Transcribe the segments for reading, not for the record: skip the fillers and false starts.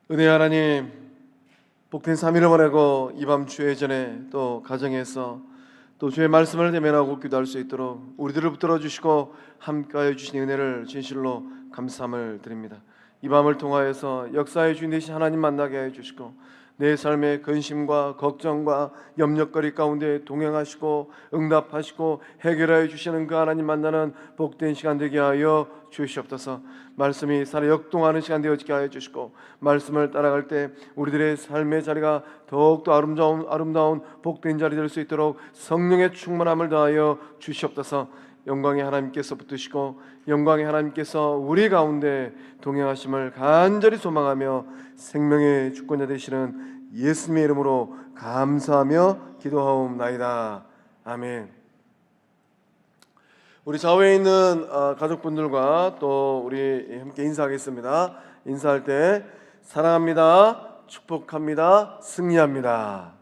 은혜 하나님, 복된 3일을 보내고 이 밤 주의 전에 또 가정에서 또 주의 말씀을 대면하고 기도할 수 있도록 우리들을 붙들어 주시고 함께하여 주신 은혜를 진실로 감사함을 드립니다. 이 밤을 통하여서 역사의 주인 되신 하나님 만나게 해 주시고 내 삶의 근심과 걱정과 염려거리 가운데 동행하시고 응답하시고 해결하여 주시는 그 하나님 만나는 복된 시간 되게 하여 주시옵소서. 말씀이 살아 역동하는 시간 되어지게 하여 주시고 말씀을 따라갈 때 우리들의 삶의 자리가 더욱더 아름다운 복된 자리 될 수 있도록 성령의 충만함을 더하여 주시옵소서. 영광의 하나님께서 붙으시고 영광의 하나님께서 우리 가운데 동행하심을 간절히 소망하며 생명의 주권자 되시는 예수님의 이름으로 감사하며 기도하옵나이다. 아멘. 우리 좌우에 있는 가족분들과 또 우리 함께 인사하겠습니다. 인사할 때 사랑합니다, 축복합니다, 승리합니다.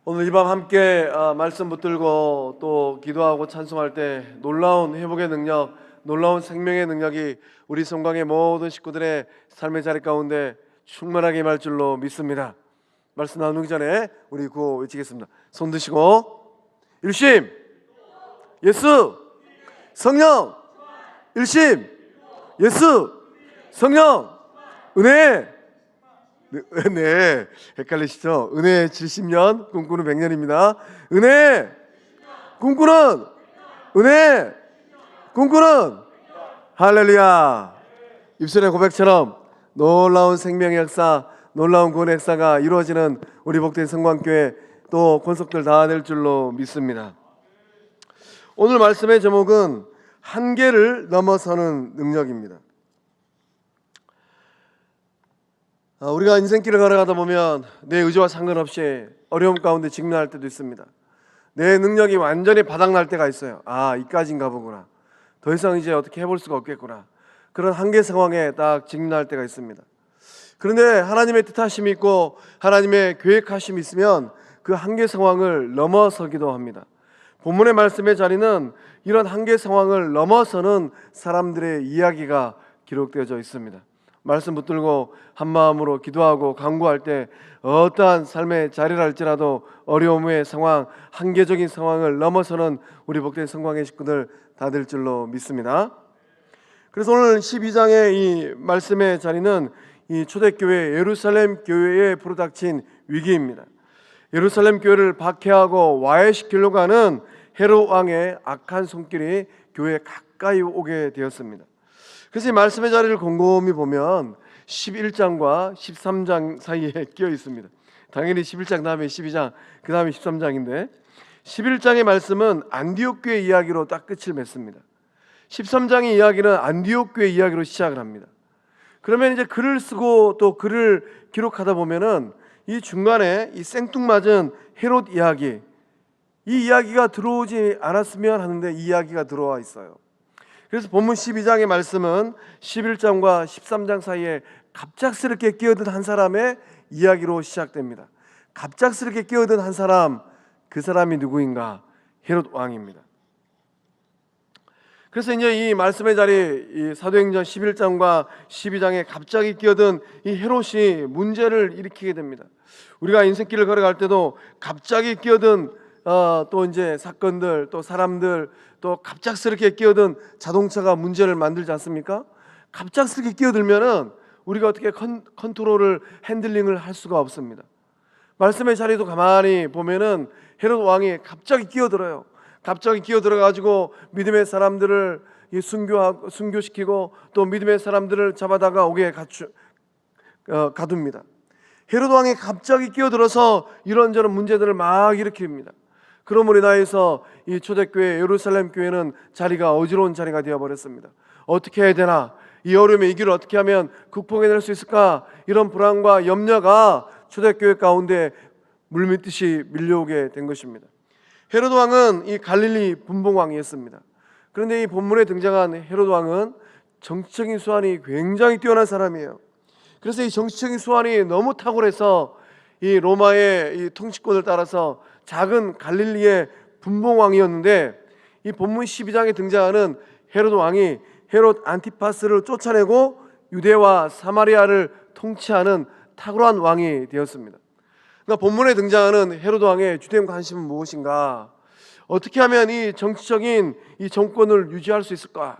오늘 이 밤 함께 말씀 붙들고 또 기도하고 찬송할 때 놀라운 회복의 능력, 놀라운 생명의 능력이 우리 성광의 모든 식구들의 삶의 자리 가운데 충만하게 임할 줄로 믿습니다. 말씀 나누기 전에 우리 구호 외치겠습니다. 손 드시고 일심 예수 성령, 일심 예수 성령 은혜. 네, 헷갈리시죠? 은혜 70년, 꿈꾸는 100년입니다. 은혜, 꿈꾸는, 은혜, 꿈꾸는, 할렐루야. 입술의 고백처럼 놀라운 생명의 역사, 놀라운 구원의 역사가 이루어지는 우리 복된 성광교회 또 권속들 다 될 줄로 믿습니다. 오늘 말씀의 제목은 한계를 넘어서는 능력입니다. 우리가 인생길을 걸어가다 보면 내 의지와 상관없이 어려움 가운데 직면할 때도 있습니다. 내 능력이 완전히 바닥날 때가 있어요. 이까지인가 보구나. 더 이상 이제 어떻게 해볼 수가 없겠구나. 그런 한계 상황에 딱 직면할 때가 있습니다. 그런데 하나님의 뜻하심이 있고 하나님의 계획하심이 있으면 그 한계 상황을 넘어서기도 합니다. 본문의 말씀의 자리는 이런 한계 상황을 넘어서는 사람들의 이야기가 기록되어져 있습니다. 말씀 붙들고 한마음으로 기도하고 간구할 때 어떠한 삶의 자리를 할지라도 어려움의 상황, 한계적인 상황을 넘어서는 우리 복된 성광의 식구들 다 될 줄로 믿습니다. 그래서 오늘 12장의 이 말씀의 자리는 이 초대교회 예루살렘 교회에 불어닥친 위기입니다. 예루살렘 교회를 박해하고 와해시키려고 하는 헤롯 왕의 악한 손길이 교회에 가까이 오게 되었습니다. 그래서 이 말씀의 자리를 곰곰이 보면 11장과 13장 사이에 끼어 있습니다. 당연히 11장 다음에 12장, 그 다음에 13장인데 11장의 말씀은 안디옥 교회 이야기로 딱 끝을 맺습니다. 13장의 이야기는 안디옥 교회 이야기로 시작을 합니다. 그러면 이제 글을 쓰고 또 글을 기록하다 보면은 이 중간에 이 생뚱맞은 헤롯 이야기, 이 이야기가 들어오지 않았으면 하는데 이 이야기가 들어와 있어요. 그래서 본문 12장의 말씀은 11장과 13장 사이에 갑작스럽게 끼어든 한 사람의 이야기로 시작됩니다. 갑작스럽게 끼어든 한 사람, 그 사람이 누구인가? 헤롯 왕입니다. 그래서 이제 이 말씀의 자리, 이 사도행전 11장과 12장에 갑자기 끼어든 이 헤롯이 문제를 일으키게 됩니다. 우리가 인생길을 걸어갈 때도 갑자기 끼어든 또 이제 사건들, 또 사람들, 또 갑작스럽게 끼어든 자동차가 문제를 만들지 않습니까? 갑작스럽게 끼어들면은 우리가 어떻게 컨트롤을 핸들링을 할 수가 없습니다. 말씀의 자리도 가만히 보면은 헤롯 왕이 갑자기 끼어들어요. 갑자기 끼어들어 가지고 믿음의 사람들을 순교시키고 또 믿음의 사람들을 잡아다가 옥에 가둡니다. 헤롯 왕이 갑자기 끼어들어서 이런저런 문제들을 막 일으킵니다. 그러므로 인하여서 이 초대교회 예루살렘 교회는 자리가 어지러운 자리가 되어버렸습니다. 어떻게 해야 되나? 이 어려움의 이 길을 어떻게 하면 극복해낼 수 있을까? 이런 불안과 염려가 초대교회 가운데 물밀듯이 밀려오게 된 것입니다. 헤롯 왕은 이 갈릴리 분봉왕이었습니다. 그런데 이 본문에 등장한 헤롯 왕은 정치적인 수완이 굉장히 뛰어난 사람이에요. 그래서 이 정치적인 수완이 너무 탁월해서 이 로마의 이 통치권을 따라서 작은 갈릴리의 분봉왕이었는데 이 본문 12장에 등장하는 헤롯 왕이 헤롯 안티파스를 쫓아내고 유대와 사마리아를 통치하는 탁월한 왕이 되었습니다. 그러니까 본문에 등장하는 헤롯 왕의 주된 관심은 무엇인가? 어떻게 하면 이 정치적인 이 정권을 유지할 수 있을까?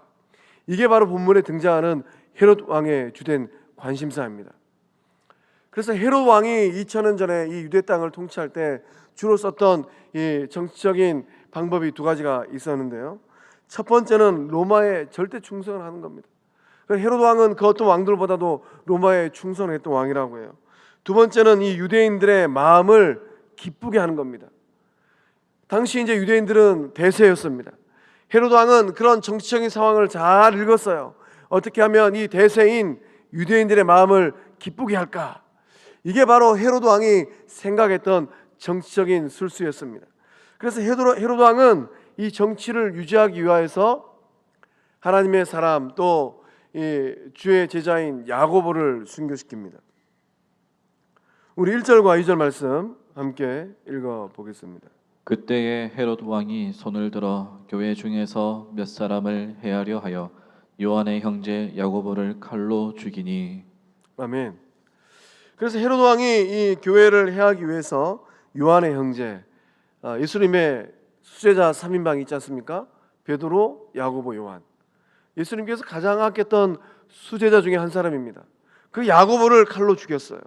이게 바로 본문에 등장하는 헤롯 왕의 주된 관심사입니다. 그래서 헤롯 왕이 2000년 전에 이 유대 땅을 통치할 때 주로 썼던 이 정치적인 방법이 두 가지가 있었는데요. 첫 번째는 로마에 절대 충성을 하는 겁니다. 헤롯 왕은 그 어떤 왕들보다도 로마에 충성했던 왕이라고 해요. 두 번째는 이 유대인들의 마음을 기쁘게 하는 겁니다. 당시 이제 유대인들은 대세였습니다. 헤롯 왕은 그런 정치적인 상황을 잘 읽었어요. 어떻게 하면 이 대세인 유대인들의 마음을 기쁘게 할까? 이게 바로 헤롯 왕이 생각했던 정치적인 술수였습니다. 그래서 헤롯 왕은 이 정치를 유지하기 위하여서 하나님의 사람 또 이 주의 제자인 야고보를 순교시킵니다. 우리 1절과 2절 말씀 함께 읽어보겠습니다. 그때에 헤롯 왕이 손을 들어 교회 중에서 몇 사람을 해하려 하여 요한의 형제 야고보를 칼로 죽이니. 아멘. 그래서 헤롯 왕이 이 교회를 해하기 위해서 요한의 형제, 예수님의 수제자 3인방이 있지 않습니까? 베드로, 야고보, 요한. 예수님께서 가장 아꼈던 수제자 중에 한 사람입니다. 그 야고보를 칼로 죽였어요.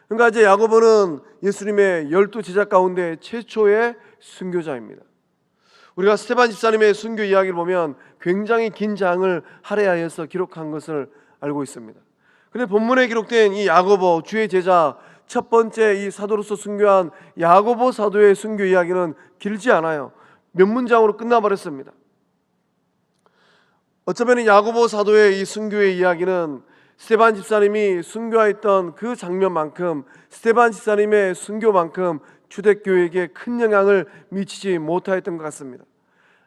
그러니까 이제 야고보는 예수님의 12제자 가운데 최초의 순교자입니다. 우리가 스데반 집사님의 순교 이야기를 보면 굉장히 긴 장을 할애하여서 기록한 것을 알고 있습니다. 그런데 본문에 기록된 이 야고보 주의 제자 첫 번째 이 사도로서 순교한 야고보 사도의 순교 이야기는 길지 않아요. 몇 문장으로 끝나버렸습니다. 어쩌면 야고보 사도의 이 순교의 이야기는 스데반 집사님이 순교했던 그 장면만큼 스데반 집사님의 순교만큼 초대교회에게 큰 영향을 미치지 못하였던 것 같습니다.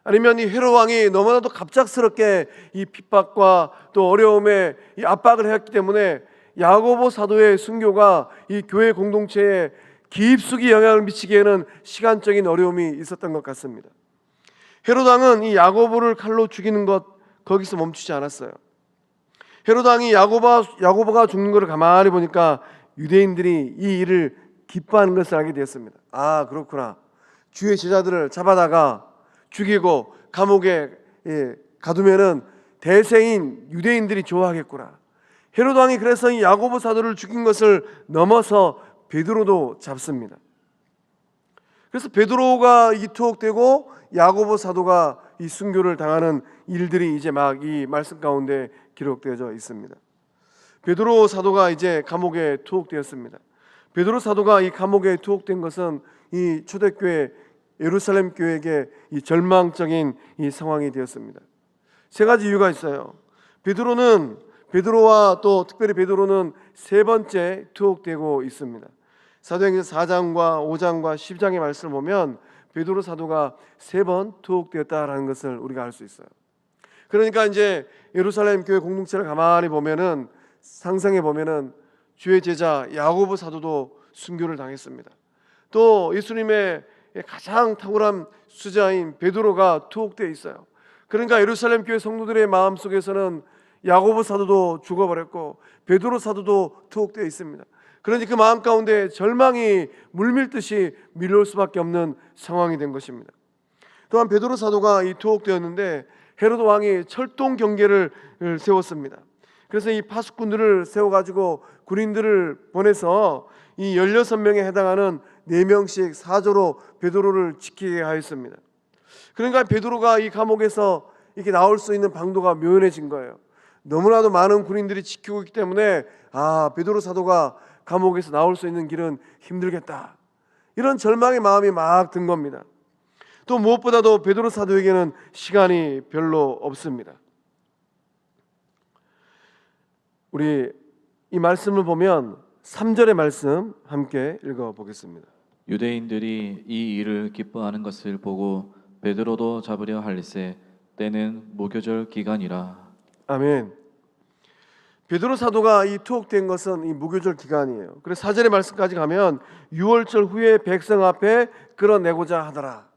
아니면 이 헤롯 왕이 너무나도 갑작스럽게 이 핍박과 또 어려움에 이 압박을 했기 때문에 야고보 사도의 순교가 이 교회 공동체에 깊숙이 영향을 미치기에는 시간적인 어려움이 있었던 것 같습니다. 헤롯 왕은 이 야고보를 칼로 죽이는 것 거기서 멈추지 않았어요. 헤롯 왕이 야고보가 죽는 것을 가만히 보니까 유대인들이 이 일을 기뻐하는 것을 알게 되었습니다. 아, 그렇구나. 주의 제자들을 잡아다가 죽이고 감옥에 가두면은 대세인 유대인들이 좋아하겠구나. 헤롯 왕이 그래서 이 야고보 사도를 죽인 것을 넘어서 베드로도 잡습니다. 그래서 베드로가 투옥되고 야고보 사도가 이 순교를 당하는 일들이 이제 막 이 말씀 가운데 기록되어져 있습니다. 베드로 사도가 이제 감옥에 투옥되었습니다. 베드로 사도가 이 감옥에 투옥된 것은 이 초대교회 예루살렘 교회에게 이 절망적인 이 상황이 되었습니다. 세 가지 이유가 있어요. 베드로와 또 특별히 베드로는 세 번째 투옥되고 있습니다. 사도행전 4장과 5장과 10장의 말씀을 보면 베드로 사도가 세 번 투옥되었다라는 것을 우리가 알 수 있어요. 그러니까 이제 예루살렘 교회 공동체를 가만히 보면은 상상해 보면은 주의 제자 야고보 사도도 순교를 당했습니다. 또 예수님의 가장 탁월한 수자인 베드로가 투옥되어 있어요. 그러니까 예루살렘 교회 성도들의 마음 속에서는 야고보 사도도 죽어버렸고 베드로 사도도 투옥되어 있습니다. 그러니 그 마음 가운데 절망이 물밀듯이 밀려올 수밖에 없는 상황이 된 것입니다. 또한 베드로 사도가 이 투옥되었는데 헤롯 왕이 철동 경계를 세웠습니다. 그래서 이 파수꾼들을 세워가지고 군인들을 보내서 이 16명에 해당하는 4명씩 사조로 베드로를 지키게 하였습니다. 그러니까 베드로가 이 감옥에서 이렇게 나올 수 있는 방도가 묘연해진 거예요. 너무나도 많은 군인들이 지키고 있기 때문에 베드로 사도가 감옥에서 나올 수 있는 길은 힘들겠다. 이런 절망의 마음이 막 든 겁니다. 또 무엇보다도 베드로 사도에게는 시간이 별로 없습니다. 우리 이 말씀을 보면 3절의 말씀 함께 읽어보겠습니다. 유대인들이 이 일을 기뻐하는 것을 보고 베드로도 잡으려 할세 때는 무교절 기간이라. 아멘. 베드로 사도가 이 투옥된 것은 이 무교절 기간이에요. 그래서 4절의 말씀까지 가면 6월절 후에 백성 앞에 끌어내고자 하더라.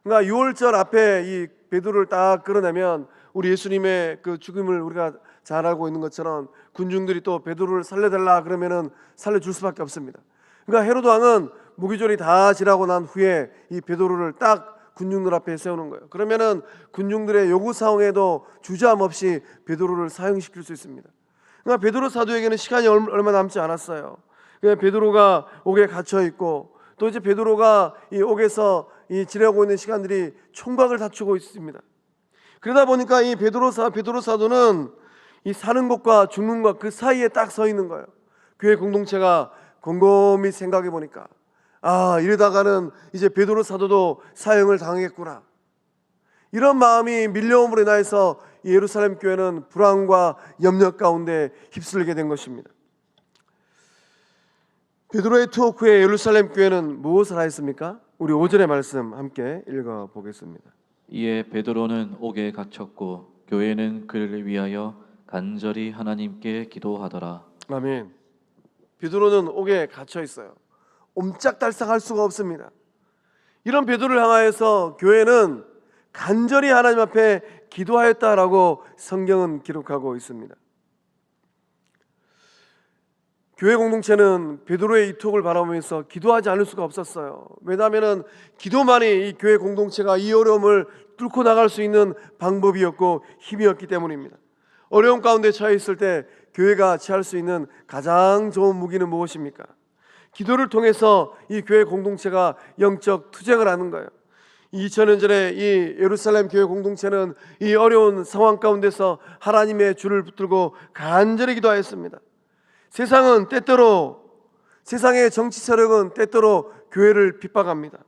그러니까 유월절 앞에 이 베드로를 딱 끌어내면 우리 예수님의 그 죽음을 우리가 잘 알고 있는 것처럼 군중들이 또 베드로를 살려달라 그러면은 살려줄 수밖에 없습니다. 그러니까 헤로드 왕은 무기전이 다 지나고 난 후에 이 베드로를 딱 군중들 앞에 세우는 거예요. 그러면은 군중들의 요구 사항에도 주저함없이 베드로를 사형시킬 수 있습니다. 그러니까 베드로 사도에게는 시간이 얼마 남지 않았어요. 그러니까 베드로가 옥에 갇혀 있고 또 이제 베드로가 이 옥에서 이 지내고 있는 시간들이 총각을 다투고 있습니다. 그러다 보니까 이 베드로 사도는 이 사는 것과 죽는 것 그 사이에 딱 서 있는 거예요. 교회 공동체가 곰곰이 생각해 보니까 이러다가는 이제 베드로 사도도 사형을 당하겠구나. 이런 마음이 밀려옴으로 인하여서 예루살렘 교회는 불안과 염려 가운데 휩쓸리게 된 것입니다. 베드로의 투옥 후에 예루살렘 교회는 무엇을 하였습니까? 우리 오전의 말씀 함께 읽어보겠습니다. 이에 베드로는 옥에 갇혔고 교회는 그를 위하여 간절히 하나님께 기도하더라. 아멘. 베드로는 옥에 갇혀 있어요. 옴짝달싹할 수가 없습니다. 이런 베드로를 향하여서 교회는 간절히 하나님 앞에 기도하였다라고 성경은 기록하고 있습니다. 교회 공동체는 베드로의 이 투옥을 바라보면서 기도하지 않을 수가 없었어요. 왜냐하면 기도만이 이 교회 공동체가 이 어려움을 뚫고 나갈 수 있는 방법이었고 힘이었기 때문입니다. 어려움 가운데 처해 있을 때 교회가 취할 수 있는 가장 좋은 무기는 무엇입니까? 기도를 통해서 이 교회 공동체가 영적 투쟁을 하는 거예요. 2000년 전에 이 예루살렘 교회 공동체는 이 어려운 상황 가운데서 하나님의 줄을 붙들고 간절히 기도하였습니다. 세상은 때때로, 세상의 정치 세력은 때때로 교회를 핍박합니다.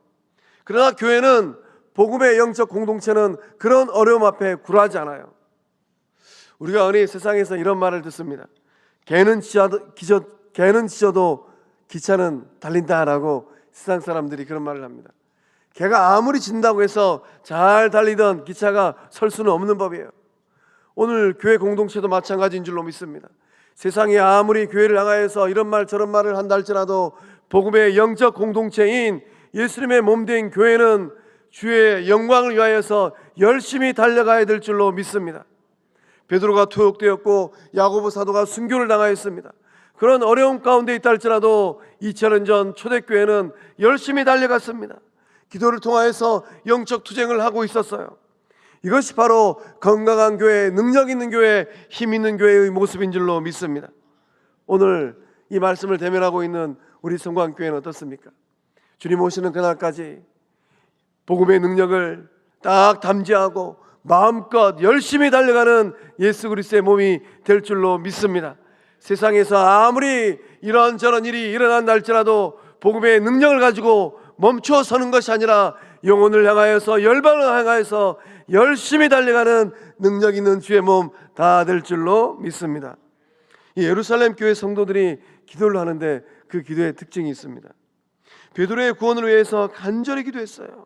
그러나 교회는, 복음의 영적 공동체는 그런 어려움 앞에 굴하지 않아요. 우리가 어느 세상에서 이런 말을 듣습니다. 개는 짖어도 기차는 달린다라고 세상 사람들이 그런 말을 합니다. 개가 아무리 짖는다고 해서 잘 달리던 기차가 설 수는 없는 법이에요. 오늘 교회 공동체도 마찬가지인 줄로 믿습니다. 세상이 아무리 교회를 향하여서 이런 말 저런 말을 한다 할지라도 복음의 영적 공동체인 예수님의 몸된 교회는 주의 영광을 위하여서 열심히 달려가야 될 줄로 믿습니다. 베드로가 투옥되었고 야고보 사도가 순교를 당하였습니다. 그런 어려움 가운데 있다 할지라도 2000년 전 초대교회는 열심히 달려갔습니다. 기도를 통하여서 영적 투쟁을 하고 있었어요. 이것이 바로 건강한 교회, 능력 있는 교회, 힘 있는 교회의 모습인 줄로 믿습니다. 오늘 이 말씀을 대면하고 있는 우리 성광교회는 어떻습니까? 주님 오시는 그날까지 복음의 능력을 딱 담지하고 마음껏 열심히 달려가는 예수 그리스도의 몸이 될 줄로 믿습니다. 세상에서 아무리 이런저런 일이 일어난다 할지라도 복음의 능력을 가지고 멈춰 서는 것이 아니라 영혼을 향하여서, 열방을 향하여서 열심히 달려가는 능력 있는 주의 몸 다 될 줄로 믿습니다. 이 예루살렘 교회 성도들이 기도를 하는데 그 기도의 특징이 있습니다. 베드로의 구원을 위해서 간절히 기도했어요.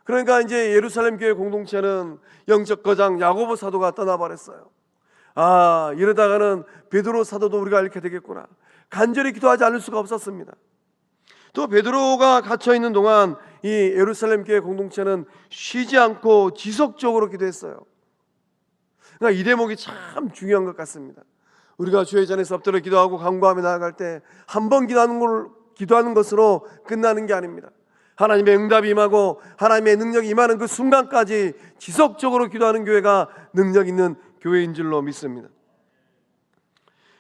그러니까 이제 예루살렘 교회 공동체는 영적 거장 야고보 사도가 떠나버렸어요. 이러다가는 베드로 사도도 우리가 잃게 되겠구나. 간절히 기도하지 않을 수가 없었습니다. 또 베드로가 갇혀 있는 동안 이 예루살렘 교회 공동체는 쉬지 않고 지속적으로 기도했어요. 그러니까 이 대목이 참 중요한 것 같습니다. 우리가 주의 전에서 엎드려 기도하고 간구하며 나아갈 때 한 번 기도하는 것으로 끝나는 게 아닙니다. 하나님의 응답이 임하고 하나님의 능력이 임하는 그 순간까지 지속적으로 기도하는 교회가 능력 있는 교회인 줄로 믿습니다.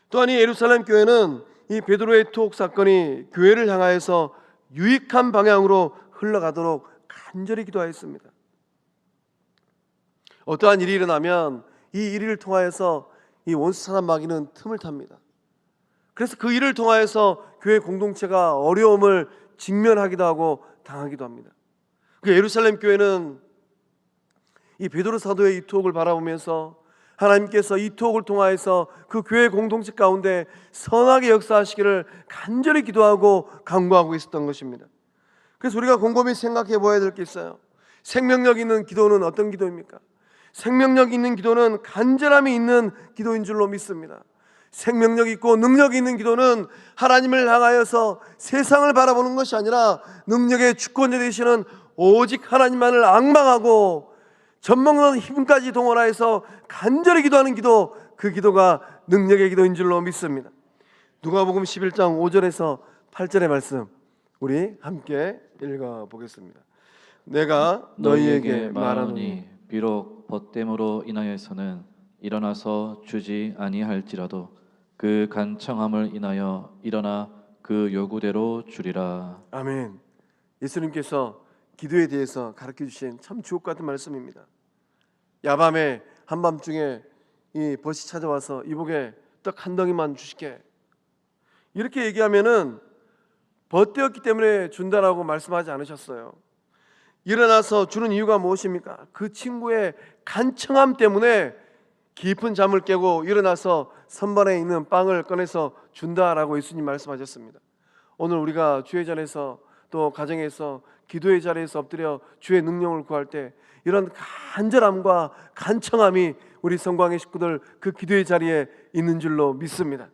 또한 이 예루살렘 교회는 이 베드로의 투옥 사건이 교회를 향하여서 유익한 방향으로 흘러가도록 간절히 기도하였습니다. 어떠한 일이 일어나면 이 일을 통하여서 이 원수 사단 마귀는 틈을 탑니다. 그래서 그 일을 통하여서 교회 공동체가 어려움을 직면하기도 하고 당하기도 합니다. 그 예루살렘 교회는 이 베드로 사도의 이 투옥을 바라보면서 하나님께서 이 투옥을 통하여서 그 교회 공동체 가운데 선하게 역사하시기를 간절히 기도하고 간구하고 있었던 것입니다. 그래서 우리가 곰곰이 생각해 보아야 될 게 있어요. 생명력 있는 기도는 어떤 기도입니까? 생명력 있는 기도는 간절함이 있는 기도인 줄로 믿습니다. 생명력 있고 능력 있는 기도는 하나님을 향하여서 세상을 바라보는 것이 아니라 능력의 주권자 되시는 오직 하나님만을 앙망하고 젖먹는 힘까지 동원하여서 간절히 기도하는 기도, 그 기도가 능력의 기도인 줄로 믿습니다. 누가복음 11장 5절에서 8절의 말씀 우리 함께 읽어보겠습니다. 내가 너희에게 말하노니 비록 벗됨으로 인하여서는 일어나서 주지 아니할지라도 그 간청함을 인하여 일어나 그 요구대로 주리라. 아멘. 예수님께서 기도에 대해서 가르쳐 주신 참 주옥 같은 말씀입니다. 야밤에 한밤중에 이 벗이 찾아와서 이복에 떡 한 덩이만 주시게, 이렇게 얘기하면은 벗되었기 때문에 준다라고 말씀하지 않으셨어요. 일어나서 주는 이유가 무엇입니까? 그 친구의 간청함 때문에 깊은 잠을 깨고 일어나서 선반에 있는 빵을 꺼내서 준다라고 예수님 말씀하셨습니다. 오늘 우리가 주의 전에서 또 가정에서 기도의 자리에서 엎드려 주의 능력을 구할 때 이런 간절함과 간청함이 우리 성광의 식구들 그 기도의 자리에 있는 줄로 믿습니다.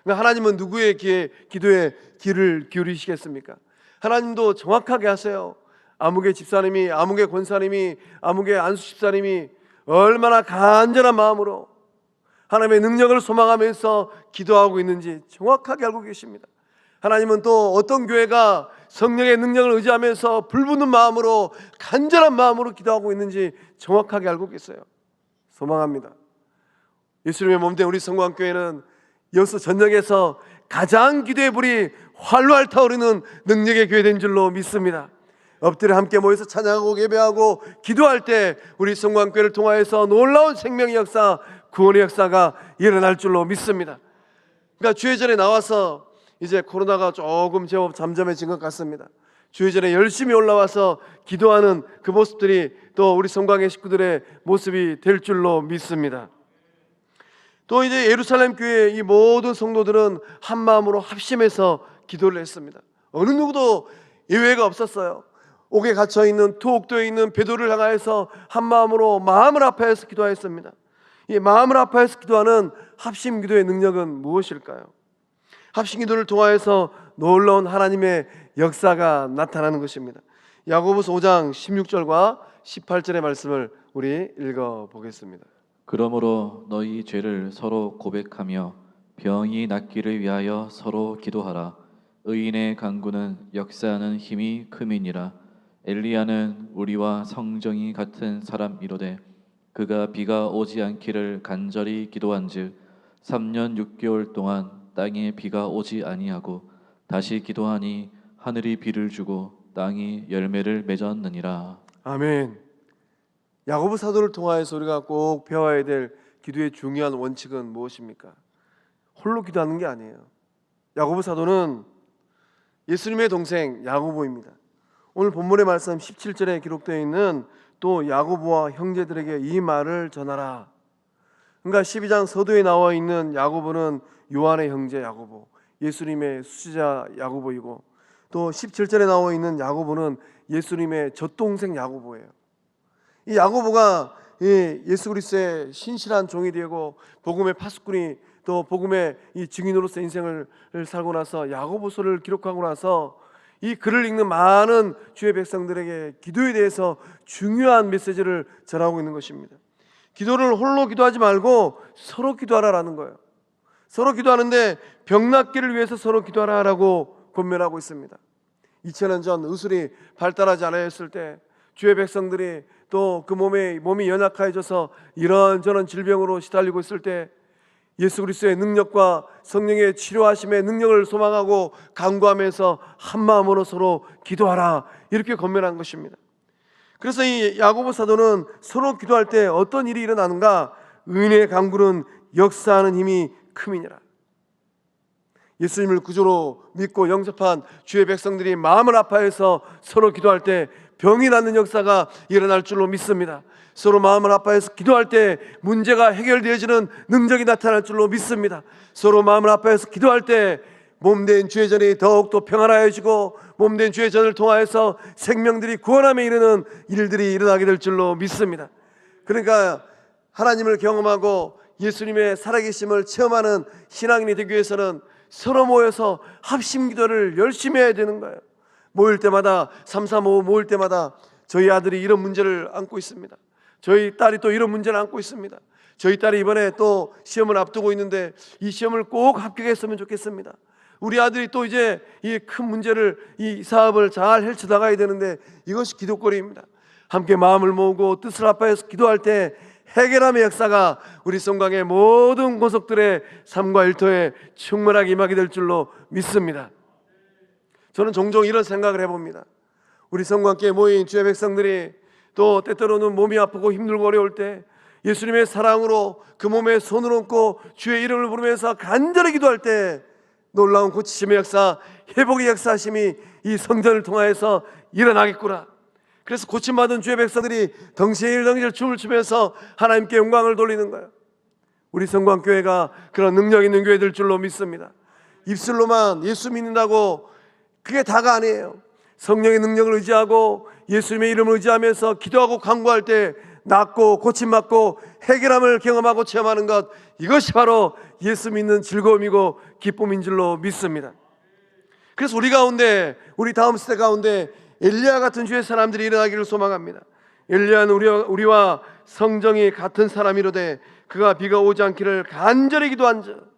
그러니까 하나님은 누구의 기도에 귀를 기울이시겠습니까? 하나님도 정확하게 하세요. 아무개 집사님이, 아무개 권사님이, 아무개 안수 집사님이 얼마나 간절한 마음으로 하나님의 능력을 소망하면서 기도하고 있는지 정확하게 알고 계십니다. 하나님은 또 어떤 교회가 성령의 능력을 의지하면서 불붙는 마음으로 간절한 마음으로 기도하고 있는지 정확하게 알고 계세요. 소망합니다. 예수님의 몸된 우리 성광교회는 여수 전역에서 가장 기도의 불이 활활 타오르는 능력의 교회 된 줄로 믿습니다. 엎드려 함께 모여서 찬양하고 예배하고 기도할 때 우리 성광교회를 통하여서 놀라운 생명의 역사, 구원의 역사가 일어날 줄로 믿습니다. 그러니까 주회전에 나와서 이제 코로나가 조금 제법 잠잠해진 것 같습니다. 주회전에 열심히 올라와서 기도하는 그 모습들이 또 우리 성광의 식구들의 모습이 될 줄로 믿습니다. 또 이제 예루살렘 교회 이 모든 성도들은 한 마음으로 합심해서 기도를 했습니다. 어느 누구도 예외가 없었어요. 옥에 갇혀있는 투옥도에 있는 베드로를 향하여서 한 마음으로 마음을 아파해서 기도하였습니다. 이 마음을 아파해서 기도하는 합심 기도의 능력은 무엇일까요? 합심 기도를 통하여서 놀라운 하나님의 역사가 나타나는 것입니다. 야고보서 5장 16절과 18절의 말씀을 우리 읽어보겠습니다. 그러므로 너희 죄를 서로 고백하며 병이 낫기를 위하여 서로 기도하라. 의인의 간구는 역사하는 힘이 큼이니라. 엘리야는 우리와 성정이 같은 사람이로되 그가 비가 오지 않기를 간절히 기도한즉 3년 6개월 동안 땅에 비가 오지 아니하고 다시 기도하니 하늘이 비를 주고 땅이 열매를 맺었느니라. 아멘. 야고보 사도를 통하여서 우리가 꼭 배워야 될 기도의 중요한 원칙은 무엇입니까? 홀로 기도하는 게 아니에요. 야고보 사도는 예수님의 동생 야고보입니다. 오늘 본문의 말씀 17절에 기록되어 있는 또 야고보와 형제들에게 이 말을 전하라. 그러니까 12장 서두에 나와 있는 야고보는 요한의 형제 야고보, 예수님의 수지자 야고보이고, 또 17절에 나와 있는 야고보는 예수님의 젖동생 야고보예요. 이 야고보가 예수 그리스도의 신실한 종이 되고 복음의 파수꾼이 또 복음의 이 증인으로서 인생을 살고 나서 야고보서를 기록하고 나서 이 글을 읽는 많은 주의 백성들에게 기도에 대해서 중요한 메시지를 전하고 있는 것입니다. 기도를 홀로 기도하지 말고 서로 기도하라라는 거예요. 서로 기도하는데 병 낫기를 위해서 서로 기도하라라고 권면하고 있습니다. 2000년 전 의술이 발달하지 않았을 때 주의 백성들이 또 그 몸이 연약해져서 이런저런 질병으로 시달리고 있을 때 예수 그리스도의 능력과 성령의 치료하심의 능력을 소망하고 간구하면서 한 마음으로 서로 기도하라 이렇게 권면한 것입니다. 그래서 이 야고보 사도는 서로 기도할 때 어떤 일이 일어나는가? 의인의 간구는 역사하는 힘이 큼이니라. 예수님을 구주로 믿고 영접한 주의 백성들이 마음을 아파해서 서로 기도할 때 병이 낫는 역사가 일어날 줄로 믿습니다. 서로 마음을 아파해서 기도할 때 문제가 해결되어지는 능력이 나타날 줄로 믿습니다. 서로 마음을 아파해서 기도할 때 몸된 주의 전이 더욱더 평안하여지고 몸된 주의 전을 통하여서 생명들이 구원함에 이르는 일들이 일어나게 될 줄로 믿습니다. 그러니까 하나님을 경험하고 예수님의 살아계심을 체험하는 신앙인이 되기 위해서는 서로 모여서 합심 기도를 열심히 해야 되는 거예요. 모일 때마다 335 모일 때마다 저희 아들이 이런 문제를 안고 있습니다. 저희 딸이 또 이런 문제를 안고 있습니다. 저희 딸이 이번에 또 시험을 앞두고 있는데 이 시험을 꼭 합격했으면 좋겠습니다. 우리 아들이 또 이제 이 큰 문제를, 이 사업을 잘 헤쳐나가야 되는데 이것이 기도거리입니다. 함께 마음을 모으고 뜻을 합하여서 기도할 때 해결함의 역사가 우리 성광의 모든 고속들의 삶과 일터에 충만하게 임하게 될 줄로 믿습니다. 저는 종종 이런 생각을 해봅니다. 우리 성광교회 모인 주의 백성들이 또 때때로는 몸이 아프고 힘들고 어려울 때 예수님의 사랑으로 그 몸에 손을 얹고 주의 이름을 부르면서 간절히 기도할 때 놀라운 고치심의 역사, 회복의 역사심이 이 성전을 통하여서 일어나겠구나. 그래서 고침받은 주의 백성들이 덩실덩실 춤을 추면서 하나님께 영광을 돌리는 거예요. 우리 성광교회가 그런 능력 있는 교회 될 줄로 믿습니다. 입술로만 예수 믿는다고 그게 다가 아니에요. 성령의 능력을 의지하고 예수님의 이름을 의지하면서 기도하고 간구할 때 낫고 고침받고 해결함을 경험하고 체험하는 것, 이것이 바로 예수 믿는 즐거움이고 기쁨인 줄로 믿습니다. 그래서 우리 가운데, 우리 다음 세대 가운데 엘리야 같은 주의 사람들이 일어나기를 소망합니다. 엘리야는 우리와 성정이 같은 사람이로되 그가 비가 오지 않기를 간절히 기도한즉,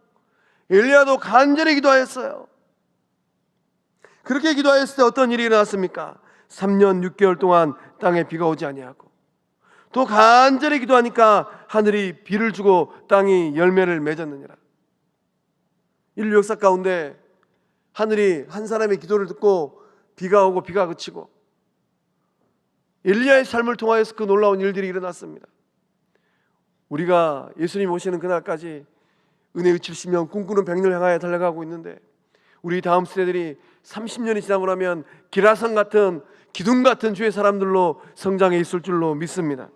엘리야도 간절히 기도하였어요. 그렇게 기도하였을 때 어떤 일이 일어났습니까? 3년 6개월 동안 땅에 비가 오지 아니하고, 또 간절히 기도하니까 하늘이 비를 주고 땅이 열매를 맺었느니라. 인류 역사 가운데 하늘이 한 사람의 기도를 듣고 비가 오고 비가 그치고, 엘리야의 삶을 통하여서 그 놀라운 일들이 일어났습니다. 우리가 예수님 오시는 그날까지 은혜의 70년 꿈꾸는 100년을 향하여 달려가고 있는데, 우리 다음 세대들이 30년이 지나고 나면 기라성 같은, 기둥 같은 주의 사람들로 성장해 있을 줄로 믿습니다.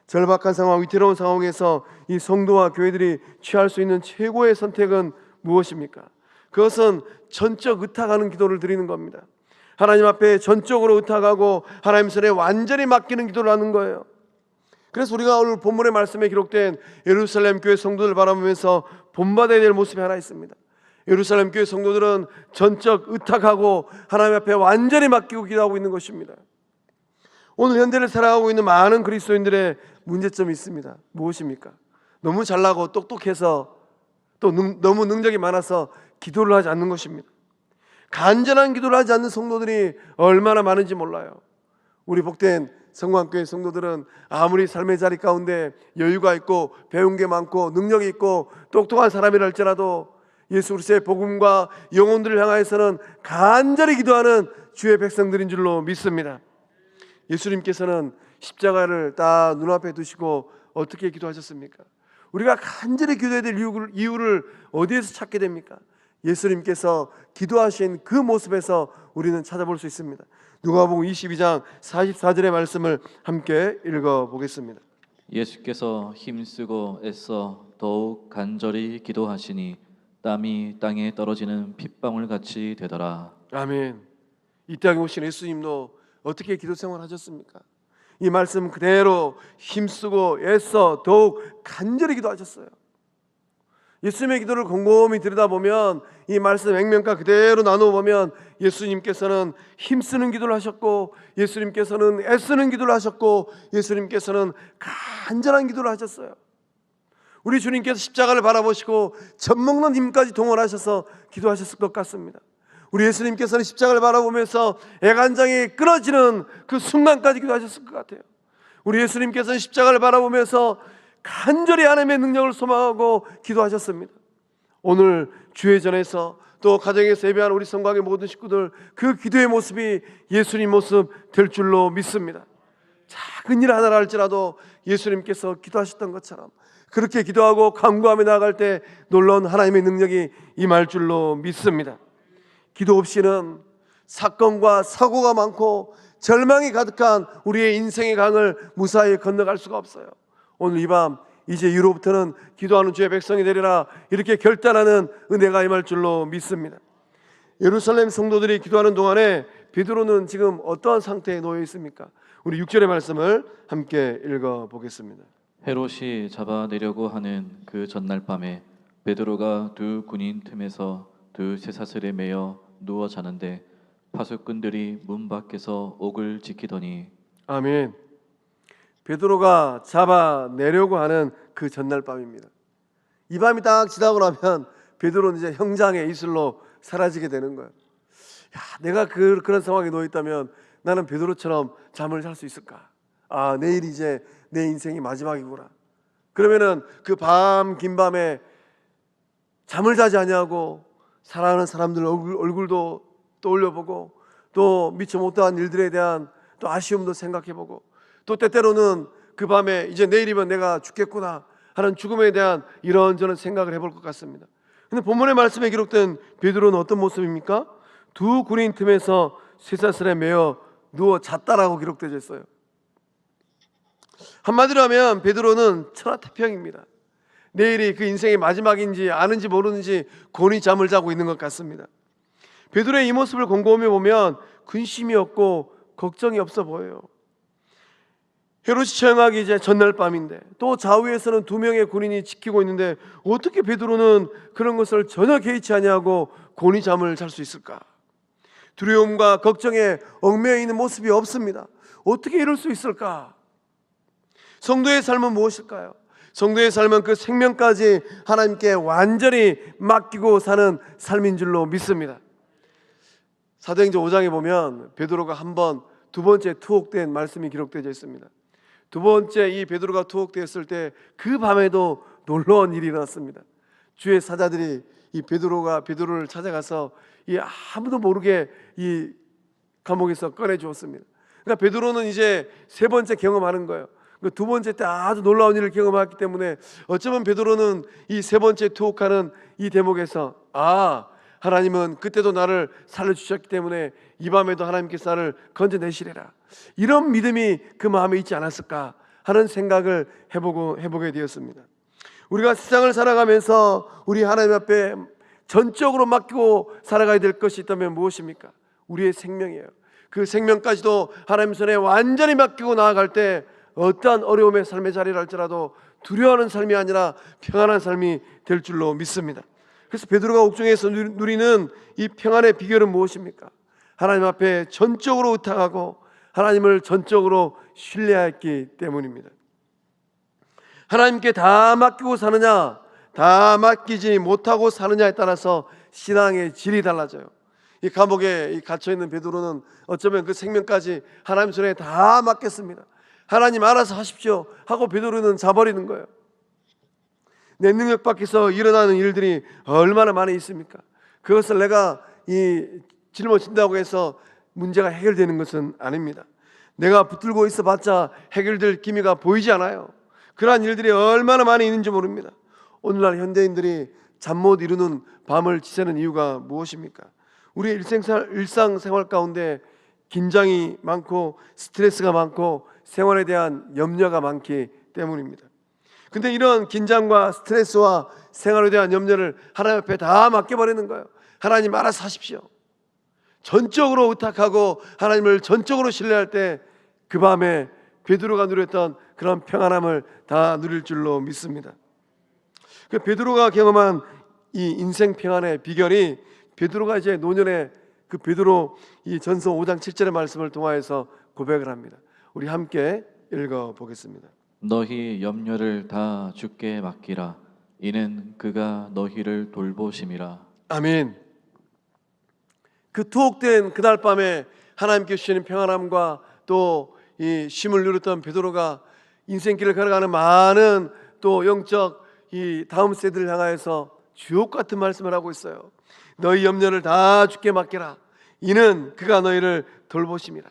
절박한 상황, 위태로운 상황에서 이 성도와 교회들이 취할 수 있는 최고의 선택은 무엇입니까? 그것은 전적 의탁하는 기도를 드리는 겁니다. 하나님 앞에 전적으로 의탁하고 하나님 손에 완전히 맡기는 기도를 하는 거예요. 그래서 우리가 오늘 본문의 말씀에 기록된 예루살렘 교회 성도들 바라보면서 본받아야 될 모습이 하나 있습니다. 예루살렘 교회 성도들은 전적 의탁하고 하나님 앞에 완전히 맡기고 기도하고 있는 것입니다. 오늘 현대를 살아가고 있는 많은 그리스도인들의 문제점이 있습니다. 무엇입니까? 너무 잘나고 똑똑해서 또 너무 능력이 많아서 기도를 하지 않는 것입니다. 간절한 기도를 하지 않는 성도들이 얼마나 많은지 몰라요. 우리 복된 성광교회 성도들은 아무리 삶의 자리 가운데 여유가 있고 배운 게 많고 능력이 있고 똑똑한 사람이라 할지라도 예수 그리스도의 복음과 영혼들을 향하여서는 간절히 기도하는 주의 백성들인 줄로 믿습니다. 예수님께서는 십자가를 딱 눈앞에 두시고 어떻게 기도하셨습니까? 우리가 간절히 기도해야 될 이유를 어디에서 찾게 됩니까? 예수님께서 기도하신 그 모습에서 우리는 찾아볼 수 있습니다. 누가복음 22장 44절의 말씀을 함께 읽어보겠습니다. 예수께서 힘쓰고 애써 더욱 간절히 기도하시니 땀이 땅에 떨어지는 핏방울 같이 되더라. 아멘. 이 땅에 오신 예수님도 어떻게 기도 생활 하셨습니까? 이 말씀 그대로 힘쓰고 애써 더욱 간절히 기도하셨어요. 예수님의 기도를 곰곰이 들여다보면 이 말씀 액면가 그대로 나누어보면 예수님께서는 힘쓰는 기도를 하셨고, 예수님께서는 애쓰는 기도를 하셨고, 예수님께서는 간절한 기도를 하셨어요. 우리 주님께서 십자가를 바라보시고 젖먹는 힘까지 동원하셔서 기도하셨을 것 같습니다. 우리 예수님께서는 십자가를 바라보면서 애간장이 끊어지는 그 순간까지 기도하셨을 것 같아요. 우리 예수님께서는 십자가를 바라보면서 간절히 하나님의 능력을 소망하고 기도하셨습니다. 오늘 주회전에서 또 가정에서 예배하는 우리 성광의 모든 식구들, 그 기도의 모습이 예수님 모습 될 줄로 믿습니다. 작은 일 하나를 할지라도 예수님께서 기도하셨던 것처럼 그렇게 기도하고 간구하며 나아갈 때 놀라운 하나님의 능력이 임할 줄로 믿습니다. 기도 없이는 사건과 사고가 많고 절망이 가득한 우리의 인생의 강을 무사히 건너갈 수가 없어요. 오늘 이 밤 이제 이후로부터는 기도하는 주의 백성이 되리라, 이렇게 결단하는 은혜가 임할 줄로 믿습니다. 예루살렘 성도들이 기도하는 동안에 베드로는 지금 어떠한 상태에 놓여 있습니까? 우리 6절의 말씀을 함께 읽어보겠습니다. 헤롯이 잡아내려고 하는 그 전날 밤에 베드로가 두 군인 틈에서 두 쇠사슬에 매여 누워 자는데 파수꾼들이 문 밖에서 옥을 지키더니 아멘. 베드로가 잡아내려고 하는 그 전날 밤입니다. 이 밤이 딱 지나고 나면 베드로는 이제 형장의 이슬로 사라지게 되는 거예요. 야, 내가 그런 상황에 놓여 있다면 나는 베드로처럼 잠을 잘 수 있을까? 아, 내일 이제 내 인생이 마지막이구나. 그러면은 그 밤 긴 밤에 잠을 자지 아니하고 사랑하는 사람들 얼굴도 떠올려보고 또 미처 못한 일들에 대한 또 아쉬움도 생각해보고 또 때때로는 그 밤에 이제 내일이면 내가 죽겠구나 하는 죽음에 대한 이런저런 생각을 해볼 것 같습니다. 근데 본문의 말씀에 기록된 베드로는 어떤 모습입니까? 두 구린 틈에서 쇠사슬에 매어 누워 잤다라고 기록되어 있어요. 한마디로 하면 베드로는 천하태평입니다. 내일이 그 인생의 마지막인지 아는지 모르는지 곤히 잠을 자고 있는 것 같습니다. 베드로의 이 모습을 곰곰이 보면 근심이 없고 걱정이 없어 보여요. 헤롯이 처형하기 이제 전날 밤인데 또 좌우에서는 두 명의 군인이 지키고 있는데 어떻게 베드로는 그런 것을 전혀 개의치 아니하고 곤히 잠을 잘 수 있을까? 두려움과 걱정에 얽매여 있는 모습이 없습니다. 어떻게 이럴 수 있을까? 성도의 삶은 무엇일까요? 성도의 삶은 그 생명까지 하나님께 완전히 맡기고 사는 삶인 줄로 믿습니다. 사도행전 5장에 보면 베드로가 두 번째 투옥된 말씀이 기록되어 있습니다. 두 번째 이 베드로가 투옥되었을 때 그 밤에도 놀라운 일이 일어났습니다. 주의 사자들이 이 베드로를 찾아가서 이 아무도 모르게 이 감옥에서 꺼내 주었습니다. 그러니까 베드로는 이제 세 번째 경험하는 거예요. 두 번째 때 아주 놀라운 일을 경험했기 때문에 어쩌면 베드로는 이 세 번째 투옥하는 이 대목에서 하나님은 그때도 나를 살려주셨기 때문에 이 밤에도 하나님께서 나를 건져내시리라, 이런 믿음이 그 마음에 있지 않았을까 하는 생각을 해보게 되었습니다. 우리가 세상을 살아가면서 우리 하나님 앞에 전적으로 맡기고 살아가야 될 것이 있다면 무엇입니까? 우리의 생명이에요. 그 생명까지도 하나님 손에 완전히 맡기고 나아갈 때 어떠한 어려움의 삶의 자리를 할지라도 두려워하는 삶이 아니라 평안한 삶이 될 줄로 믿습니다. 그래서 베드로가 옥중에서 누리는 이 평안의 비결은 무엇입니까? 하나님 앞에 전적으로 의탁하고 하나님을 전적으로 신뢰했기 때문입니다. 하나님께 다 맡기고 사느냐, 다 맡기지 못하고 사느냐에 따라서 신앙의 질이 달라져요. 이 감옥에 갇혀있는 베드로는 어쩌면 그 생명까지 하나님 손에 다 맡겼습니다. 하나님 알아서 하십시오 하고 베드로는 자버리는 거예요. 내 능력 밖에서 일어나는 일들이 얼마나 많이 있습니까? 그것을 내가 짊어진다고 해서 문제가 해결되는 것은 아닙니다. 내가 붙들고 있어봤자 해결될 기미가 보이지 않아요. 그러한 일들이 얼마나 많이 있는지 모릅니다. 오늘날 현대인들이 잠 못 이루는 밤을 지새는 이유가 무엇입니까? 우리의 일상생활 가운데 긴장이 많고 스트레스가 많고 생활에 대한 염려가 많기 때문입니다. 근데 이런 긴장과 스트레스와 생활에 대한 염려를 하나님 앞에 다 맡겨버리는 거예요. 하나님 알아서 하십시오. 전적으로 의탁하고 하나님을 전적으로 신뢰할 때 그 밤에 베드로가 누렸던 그런 평안함을 다 누릴 줄로 믿습니다. 그 베드로가 경험한 이 인생 평안의 비결이 베드로가 이제 노년에 그 베드로 이 전서 5장 7절의 말씀을 통하여서 고백을 합니다. 우리 함께 읽어보겠습니다. 너희 염려를 다 주께 맡기라. 이는 그가 너희를 돌보심이라. 아멘. 그 투옥된 그날 밤에 하나님께 주시는 평안함과 또 이 쉼을 누렸던 베드로가 인생길을 걸어가는 많은 또 영적 이 다음 세대를 향하여서 주옥 같은 말씀을 하고 있어요. 너희 염려를 다 주께 맡겨라. 이는 그가 너희를 돌보심이라.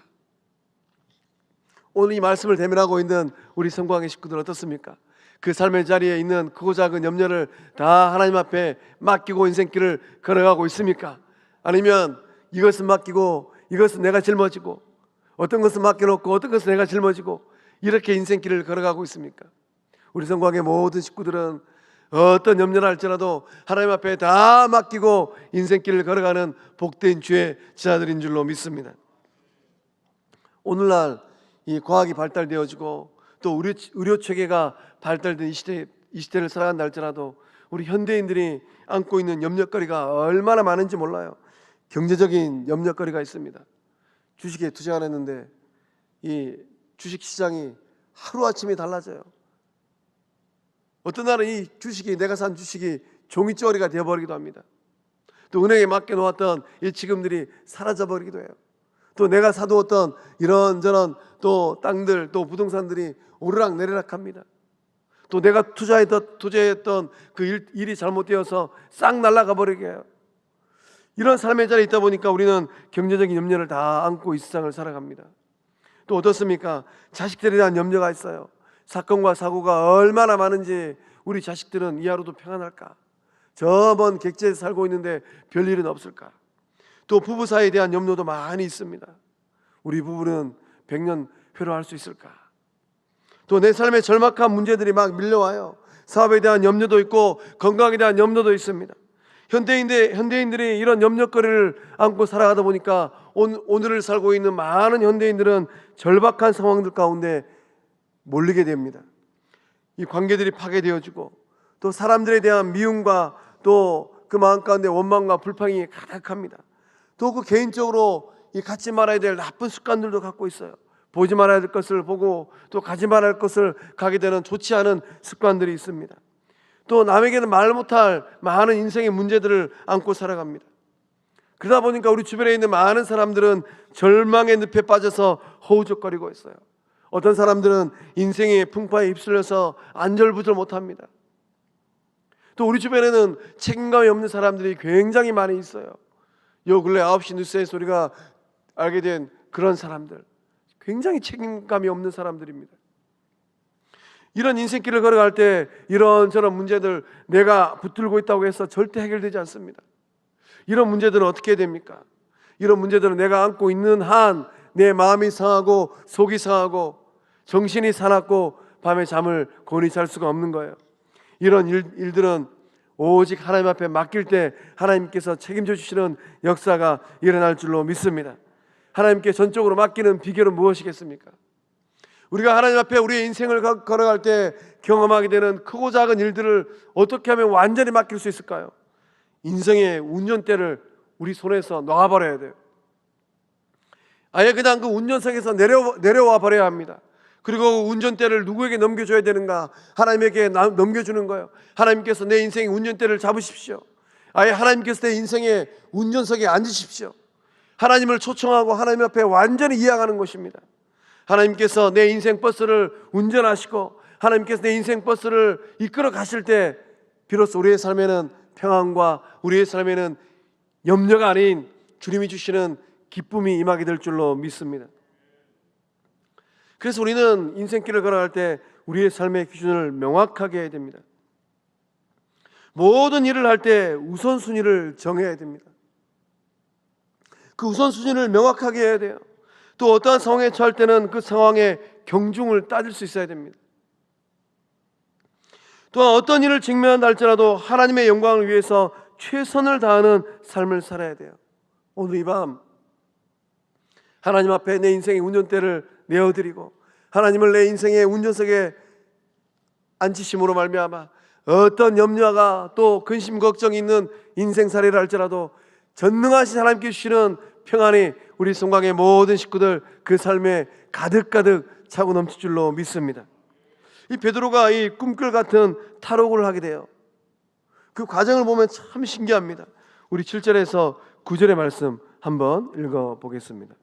오늘 이 말씀을 대면하고 있는 우리 성광의 식구들 어떻습니까? 그 삶의 자리에 있는 크고 작은 염려를 다 하나님 앞에 맡기고 인생길을 걸어가고 있습니까? 아니면 이것은 맡기고 이것은 내가 짊어지고 어떤 것은 맡겨놓고 어떤 것은 내가 짊어지고 이렇게 인생길을 걸어가고 있습니까? 우리 성광의 모든 식구들은 어떤 염려를 할지라도 하나님 앞에 다 맡기고 인생길을 걸어가는 복된 주의 지자들인 줄로 믿습니다. 오늘날 이 과학이 발달되어지고 또 의료 체계가 발달된 이 시대를 살아간다 할지라도 우리 현대인들이 안고 있는 염려거리가 얼마나 많은지 몰라요. 경제적인 염려거리가 있습니다. 주식에 투자를 했는데 이 주식 시장이 하루아침에 달라져요. 어떤 날은 이 주식이, 내가 산 주식이 종이쪼리가 되어버리기도 합니다. 또 은행에 맡겨놓았던 이 지금들이 사라져버리기도 해요. 또 내가 사두었던 이런저런 또 땅들, 또 부동산들이 오르락 내리락 합니다. 또 내가 투자했던 그 일이 잘못되어서 싹 날아가 버리게 해요. 이런 삶의 자리에 있다 보니까 우리는 경제적인 염려를 다 안고 이 세상을 살아갑니다. 또 어떻습니까? 자식들에 대한 염려가 있어요. 사건과 사고가 얼마나 많은지 우리 자식들은 이 하루도 평안할까? 저 먼 객지에 살고 있는데 별일은 없을까? 또 부부 사이에 대한 염려도 많이 있습니다. 우리 부부는 100년 회로할 수 있을까? 또 내 삶에 절박한 문제들이 막 밀려와요. 사업에 대한 염려도 있고 건강에 대한 염려도 있습니다. 현대인들이 이런 염려거리를 안고 살아가다 보니까 오늘을 살고 있는 많은 현대인들은 절박한 상황들 가운데 몰리게 됩니다. 이 관계들이 파괴되어지고 또 사람들에 대한 미움과 또 그 마음 가운데 원망과 불평이 가득합니다. 또 그 개인적으로 이 갖지 말아야 될 나쁜 습관들도 갖고 있어요. 보지 말아야 될 것을 보고 또 가지 말아야 할 것을 가게 되는 좋지 않은 습관들이 있습니다. 또 남에게는 말 못할 많은 인생의 문제들을 안고 살아갑니다. 그러다 보니까 우리 주변에 있는 많은 사람들은 절망의 늪에 빠져서 허우적거리고 있어요. 어떤 사람들은 인생의 풍파에 휩쓸려서 안절부절 못합니다. 또 우리 주변에는 책임감이 없는 사람들이 굉장히 많이 있어요. 요 근래 9시 뉴스의 소리가 알게 된 그런 사람들, 굉장히 책임감이 없는 사람들입니다. 이런 인생길을 걸어갈 때 이런저런 문제들 내가 붙들고 있다고 해서 절대 해결되지 않습니다. 이런 문제들은 어떻게 됩니까? 이런 문제들은 내가 안고 있는 한 내 마음이 상하고 속이 상하고 정신이 사납고 밤에 잠을 곤히 잘 수가 없는 거예요. 이런 일들은 오직 하나님 앞에 맡길 때 하나님께서 책임져 주시는 역사가 일어날 줄로 믿습니다. 하나님께 전적으로 맡기는 비결은 무엇이겠습니까? 우리가 하나님 앞에 우리의 인생을 걸어갈 때 경험하게 되는 크고 작은 일들을 어떻게 하면 완전히 맡길 수 있을까요? 인생의 운전대를 우리 손에서 놔버려야 돼요. 아예 그냥 그 운전석에서 내려와 버려야 합니다. 그리고 운전대를 누구에게 넘겨줘야 되는가? 하나님에게 넘겨주는 거예요. 하나님께서 내 인생의 운전대를 잡으십시오. 아예 하나님께서 내 인생의 운전석에 앉으십시오. 하나님을 초청하고 하나님 앞에 완전히 이양하는 것입니다. 하나님께서 내 인생 버스를 운전하시고 하나님께서 내 인생 버스를 이끌어 가실 때 비로소 우리의 삶에는 평안과 우리의 삶에는 염려가 아닌 주님이 주시는 기쁨이 임하게 될 줄로 믿습니다. 그래서 우리는 인생길을 걸어갈 때 우리의 삶의 기준을 명확하게 해야 됩니다. 모든 일을 할 때 우선순위를 정해야 됩니다. 그 우선순위를 명확하게 해야 돼요. 또 어떠한 상황에 처할 때는 그 상황의 경중을 따질 수 있어야 됩니다. 또한 어떤 일을 직면한다 할지라도 하나님의 영광을 위해서 최선을 다하는 삶을 살아야 돼요. 오늘 이 밤 하나님 앞에 내 인생의 운전대를 내어드리고 하나님을 내 인생의 운전석에 앉히심으로 말미암아 어떤 염려가 또 근심 걱정이 있는 인생살이를 할지라도 전능하신 하나님께 주시는 평안이 우리 송강의 모든 식구들 그 삶에 가득가득 차고 넘칠 줄로 믿습니다. 이 베드로가 이 꿈결 같은 탈옥을 하게 돼요. 그 과정을 보면 참 신기합니다. 우리 7절에서 9절의 말씀 한번 읽어보겠습니다.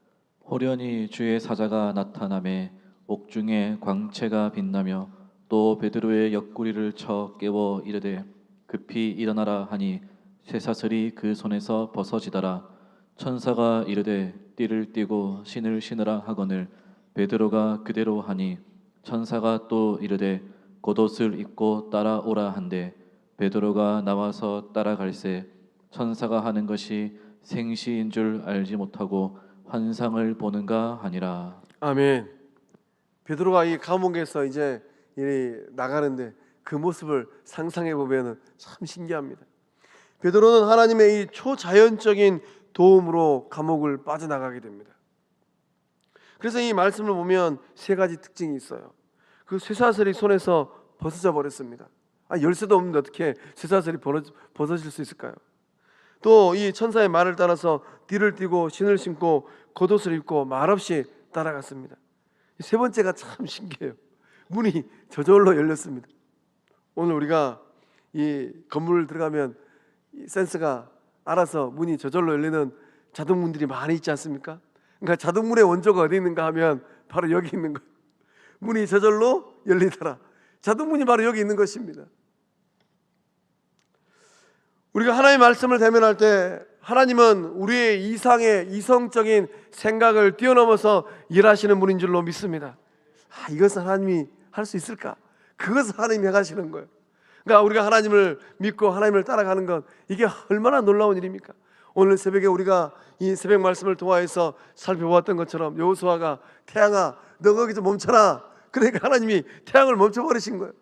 호련히 주의 사자가 나타나매 옥중에 광채가 빛나며 또 베드로의 옆구리를 쳐 깨워 이르되 급히 일어나라 하니 쇠사슬이 그 손에서 벗어지더라. 천사가 이르되 띠를 띠고 신을 신으라 하거늘 베드로가 그대로 하니 천사가 또 이르되 겉옷을 입고 따라오라 한데 베드로가 나와서 따라갈새 천사가 하는 것이 생시인 줄 알지 못하고 환상을 보는가 하니라. 아멘. 베드로가 이 감옥에서 이제 나가는데 그 모습을 상상해 보면 참 신기합니다. 베드로는 하나님의 이 초자연적인 도움으로 감옥을 빠져나가게 됩니다. 그래서 이 말씀을 보면 세 가지 특징이 있어요. 그 쇠사슬이 손에서 벗어져 버렸습니다. 열쇠도 없는데 어떻게 쇠사슬이 벗어질 수 있을까요? 또 이 천사의 말을 따라서 띠를 띠고 신을 신고 겉옷을 입고 말없이 따라갔습니다. 세 번째가 참 신기해요. 문이 저절로 열렸습니다. 오늘 우리가 이 건물 들어가면 이 센서가 알아서 문이 저절로 열리는 자동문들이 많이 있지 않습니까? 그러니까 자동문의 원조가 어디 있는가 하면 바로 여기 있는 거예요. 문이 저절로 열리더라. 자동문이 바로 여기 있는 것입니다. 우리가 하나님의 말씀을 대면할 때 하나님은 우리의 이성적인 생각을 뛰어넘어서 일하시는 분인 줄로 믿습니다. 이것은 하나님이 할 수 있을까? 그것을 하나님이 해가시는 거예요. 그러니까 우리가 하나님을 믿고 하나님을 따라가는 것, 이게 얼마나 놀라운 일입니까? 오늘 새벽에 우리가 이 새벽 말씀을 통하여서 살펴보았던 것처럼 여호수아가 태양아 너 거기서 멈춰라. 그러니까 하나님이 태양을 멈춰버리신 거예요.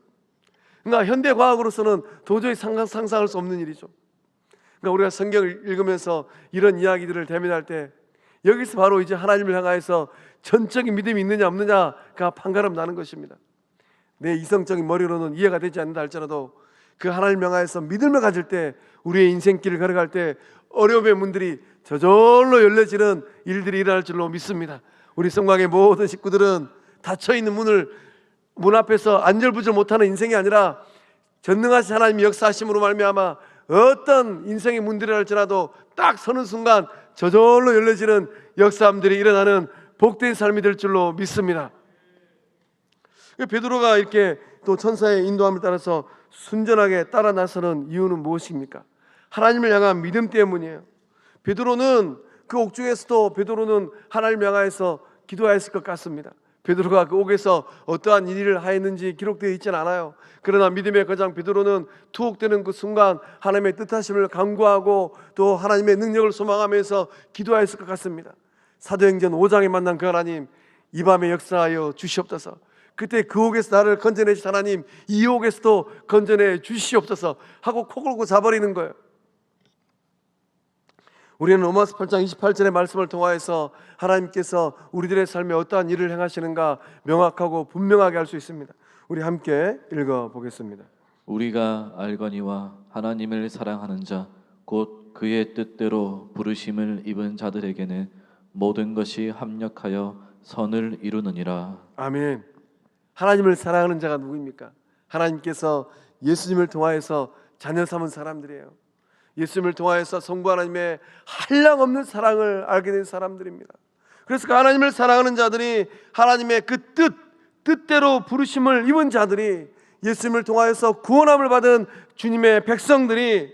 그러니까 현대 과학으로서는 도저히 상상할 수 없는 일이죠. 그러니까 우리가 성경을 읽으면서 이런 이야기들을 대면할 때 여기서 바로 이제 하나님을 향하여서 전적인 믿음이 있느냐 없느냐가 판가름 나는 것입니다. 내 이성적인 머리로는 이해가 되지 않는다 할지라도 그 하나님을 향하여서 믿음을 가질 때 우리의 인생길을 걸어갈 때 어려움의 문들이 저절로 열려지는 일들이 일어날 줄로 믿습니다. 우리 성곽의 모든 식구들은 닫혀있는 문 앞에서 안절부절 못하는 인생이 아니라 전능하신 하나님의 역사하심으로 말미암아 어떤 인생의 문들이 할지라도 딱 서는 순간 저절로 열려지는 역사함들이 일어나는 복된 삶이 될 줄로 믿습니다. 베드로가 이렇게 또 천사의 인도함을 따라서 순전하게 따라 나서는 이유는 무엇입니까? 하나님을 향한 믿음 때문이에요. 베드로는 그 옥중에서도 베드로는 하나님을 향하여서 기도하였을 것 같습니다. 베드로가 그 옥에서 어떠한 일을 하였는지 기록되어 있지는 않아요. 그러나 믿음의 거장 베드로는 투옥되는 그 순간 하나님의 뜻하심을 간구하고 또 하나님의 능력을 소망하면서 기도하였을 것 같습니다. 사도행전 5장에 만난 그 하나님, 이 밤에 역사하여 주시옵소서. 그때 그 옥에서 나를 건져내신 하나님, 이 옥에서도 건져내 주시옵소서 하고 코 골고 자버리는 거예요. 우리는 로마서 8장 28절의 말씀을 통하여서 하나님께서 우리들의 삶에 어떠한 일을 행하시는가 명확하고 분명하게 알 수 있습니다. 우리 함께 읽어보겠습니다. 우리가 알거니와 하나님을 사랑하는 자 곧 그의 뜻대로 부르심을 입은 자들에게는 모든 것이 합력하여 선을 이루느니라. 아멘. 하나님을 사랑하는 자가 누구입니까? 하나님께서 예수님을 통하여서 자녀 삼은 사람들이에요. 예수님을 통하여서 성부 하나님의 한량없는 사랑을 알게 된 사람들입니다. 그래서 그 하나님을 사랑하는 자들이 하나님의 그 뜻대로 부르심을 입은 자들이 예수님을 통하여서 구원함을 받은 주님의 백성들이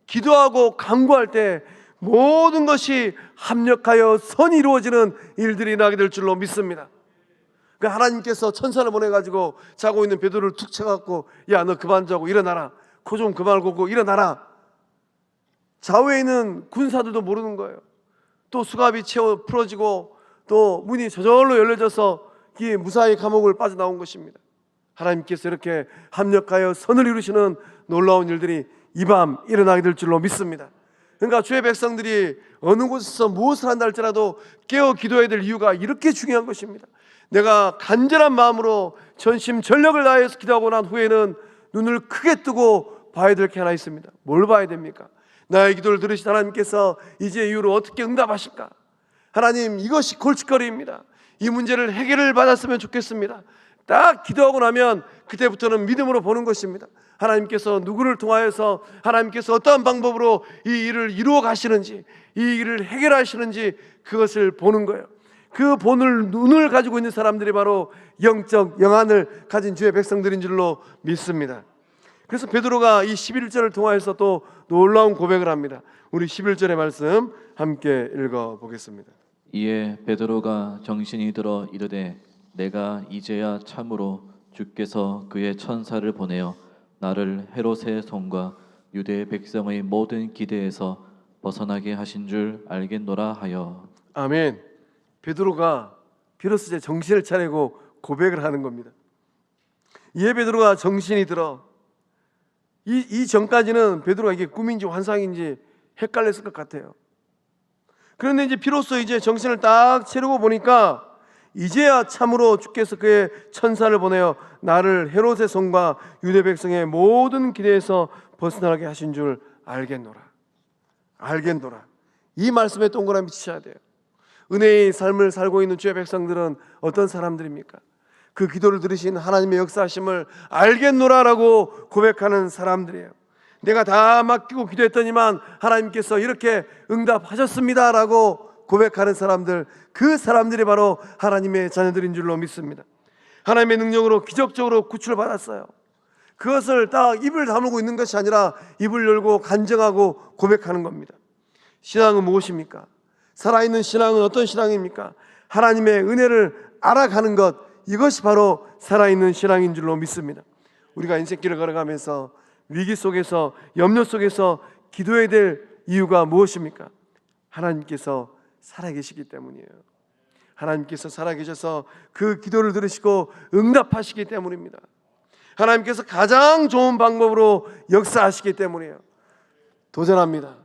기도하고 간구할 때 모든 것이 합력하여 선이 이루어지는 일들이 나게 될 줄로 믿습니다. 그러니까 하나님께서 천사를 보내가지고 자고 있는 베드로를 툭 쳐갖고 야 너 그만 자고 일어나라. 코 좀 그만 고고 일어나라. 좌우에 있는 군사들도 모르는 거예요. 또 수갑이 풀어지고 또 문이 저절로 열려져서 이 무사히 감옥을 빠져나온 것입니다. 하나님께서 이렇게 합력하여 선을 이루시는 놀라운 일들이 이 밤 일어나게 될 줄로 믿습니다. 그러니까 주의 백성들이 어느 곳에서 무엇을 한다 할지라도 깨어 기도해야 될 이유가 이렇게 중요한 것입니다. 내가 간절한 마음으로 전심전력을 다해서 기도하고 난 후에는 눈을 크게 뜨고 봐야 될 게 하나 있습니다. 뭘 봐야 됩니까? 나의 기도를 들으신 하나님께서 이제 이후로 어떻게 응답하실까? 하나님, 이것이 골칫거리입니다. 이 문제를 해결을 받았으면 좋겠습니다. 딱 기도하고 나면 그때부터는 믿음으로 보는 것입니다. 하나님께서 누구를 통하여서 하나님께서 어떠한 방법으로 이 일을 이루어 가시는지, 이 일을 해결하시는지 그것을 보는 거예요. 그 보는 눈을 가지고 있는 사람들이 바로 영적 영안을 가진 주의 백성들인 줄로 믿습니다. 그래서 베드로가 이 11절을 통하여서 또 놀라운 고백을 합니다. 우리 11절의 말씀 함께 읽어보겠습니다. 이에 베드로가 정신이 들어 이르되 내가 이제야 참으로 주께서 그의 천사를 보내어 나를 헤롯의 손과 유대 백성의 모든 기대에서 벗어나게 하신 줄 알겠노라 하여. 아멘. 베드로가 비로소 이제 정신을 차리고 고백을 하는 겁니다. 이에 베드로가 정신이 들어. 이 전까지는 베드로가 이게 꿈인지 환상인지 헷갈렸을 것 같아요. 그런데 이제 비로소 이제 정신을 딱 차리고 보니까 이제야 참으로 주께서 그의 천사를 보내어 나를 헤롯의 손과 유대 백성의 모든 기대에서 벗어나게 하신 줄 알겠노라. 알겠노라. 이 말씀에 동그라미 치셔야 돼요. 은혜의 삶을 살고 있는 주의 백성들은 어떤 사람들입니까? 그 기도를 들으신 하나님의 역사하심을 알겠노라라고 고백하는 사람들이에요. 내가 다 맡기고 기도했더니만 하나님께서 이렇게 응답하셨습니다라고 고백하는 사람들, 그 사람들이 바로 하나님의 자녀들인 줄로 믿습니다. 하나님의 능력으로 기적적으로 구출받았어요. 그것을 딱 입을 다물고 있는 것이 아니라 입을 열고 간증하고 고백하는 겁니다. 신앙은 무엇입니까? 살아있는 신앙은 어떤 신앙입니까? 하나님의 은혜를 알아가는 것, 이것이 바로 살아있는 신앙인 줄로 믿습니다. 우리가 인생길을 걸어가면서 위기 속에서, 염려 속에서 기도해야 될 이유가 무엇입니까? 하나님께서 살아계시기 때문이에요. 하나님께서 살아계셔서 그 기도를 들으시고 응답하시기 때문입니다. 하나님께서 가장 좋은 방법으로 역사하시기 때문이에요. 도전합니다.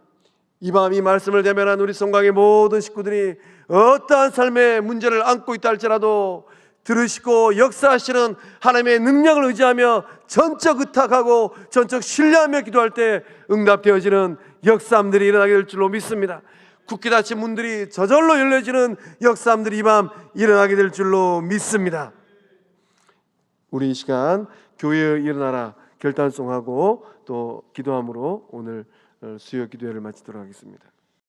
이 밤 이 말씀을 대면한 우리 성광의 모든 식구들이 어떠한 삶의 문제를 안고 있다 할지라도 들으시고 역사하시는 하나님의 능력을 의지하며 전적 의탁하고 전적 신뢰하며 기도할 때 응답되어지는 역사함들이 일어나게 될 줄로 믿습니다. 굳게 닫힌 문들이 저절로 열려지는 역사함들이 이 밤 일어나게 될 줄로 믿습니다. 우리 이 시간 교회에 일어나라 결단송하고 또 기도함으로 오늘 수요 기도회를 마치도록 하겠습니다.